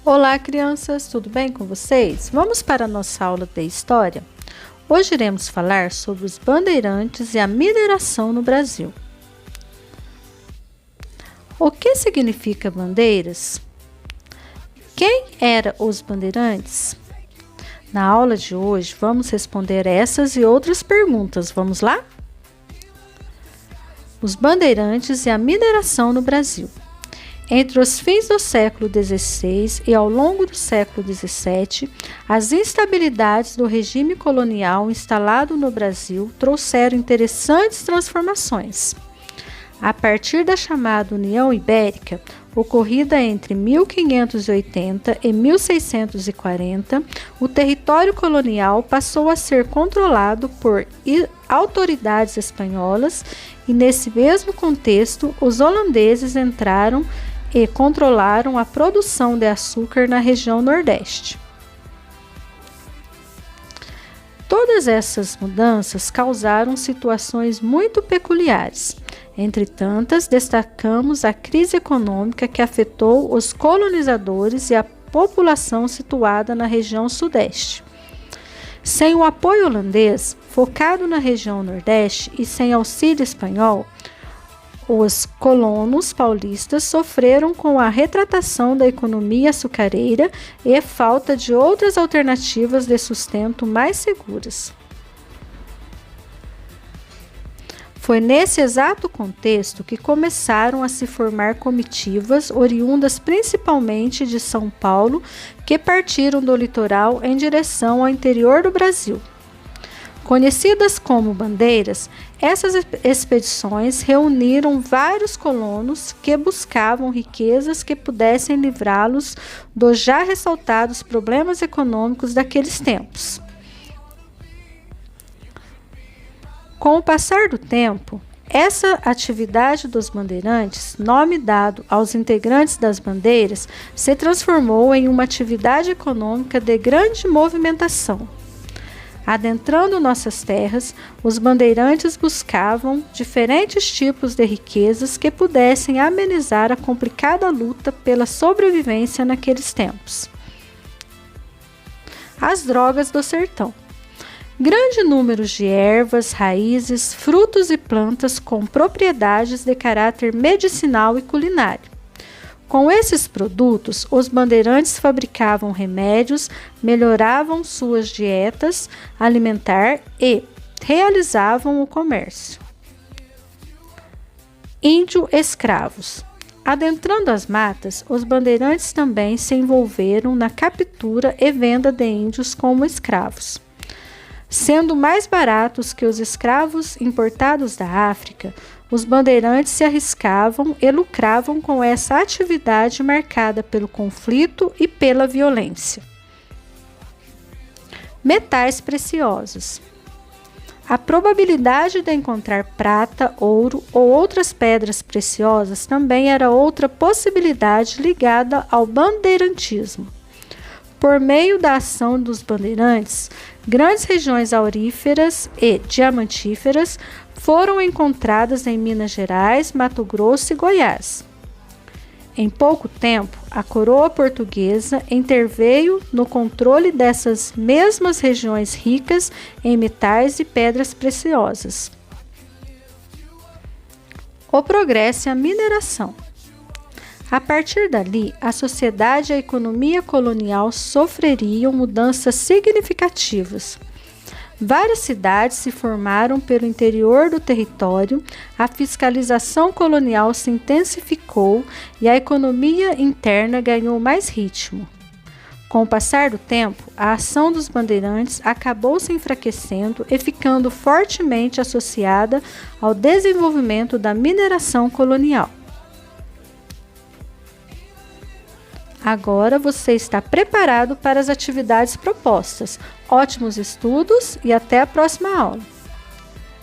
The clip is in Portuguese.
Olá, crianças, tudo bem com vocês? Vamos para a nossa aula de História? Hoje iremos falar sobre os bandeirantes e a mineração no Brasil. O que significa bandeiras? Quem eram os bandeirantes? Na aula de hoje, vamos responder essas e outras perguntas. Vamos lá? Os bandeirantes e a mineração no Brasil. Entre os fins do século XVI e ao longo do século XVII, as instabilidades do regime colonial instalado no Brasil trouxeram interessantes transformações. A partir da chamada União Ibérica, ocorrida entre 1580 e 1640, o território colonial passou a ser controlado por autoridades espanholas e, nesse mesmo contexto, os holandeses entraram e controlaram a produção de açúcar na região Nordeste. Todas essas mudanças causaram situações muito peculiares. Entre tantas, destacamos a crise econômica que afetou os colonizadores e a população situada na região Sudeste. Sem o apoio holandês, focado na região Nordeste e sem auxílio espanhol, os colonos paulistas sofreram com a retratação da economia açucareira e falta de outras alternativas de sustento mais seguras. Foi nesse exato contexto que começaram a se formar comitivas oriundas principalmente de São Paulo, que partiram do litoral em direção ao interior do Brasil. Conhecidas como bandeiras, essas expedições reuniram vários colonos que buscavam riquezas que pudessem livrá-los dos já ressaltados problemas econômicos daqueles tempos. Com o passar do tempo, essa atividade dos bandeirantes, nome dado aos integrantes das bandeiras, se transformou em uma atividade econômica de grande movimentação. Adentrando nossas terras, os bandeirantes buscavam diferentes tipos de riquezas que pudessem amenizar a complicada luta pela sobrevivência naqueles tempos. As drogas do sertão. Grande número de ervas, raízes, frutos e plantas com propriedades de caráter medicinal e culinário. Com esses produtos, os bandeirantes fabricavam remédios, melhoravam suas dietas alimentar e realizavam o comércio. Índio-escravos. Adentrando as matas, os bandeirantes também se envolveram na captura e venda de índios como escravos. Sendo mais baratos que os escravos importados da África, os bandeirantes se arriscavam e lucravam com essa atividade marcada pelo conflito e pela violência. Metais preciosos. A probabilidade de encontrar prata, ouro ou outras pedras preciosas também era outra possibilidade ligada ao bandeirantismo. Por meio da ação dos bandeirantes, grandes regiões auríferas e diamantíferas foram encontradas em Minas Gerais, Mato Grosso e Goiás. Em pouco tempo, a coroa portuguesa interveio no controle dessas mesmas regiões ricas em metais e pedras preciosas. O progresso e a mineração. A partir dali, a sociedade e a economia colonial sofreriam mudanças significativas. Várias cidades se formaram pelo interior do território, a fiscalização colonial se intensificou e a economia interna ganhou mais ritmo. Com o passar do tempo, a ação dos bandeirantes acabou se enfraquecendo e ficando fortemente associada ao desenvolvimento da mineração colonial. Agora você está preparado para as atividades propostas. Ótimos estudos e até a próxima aula!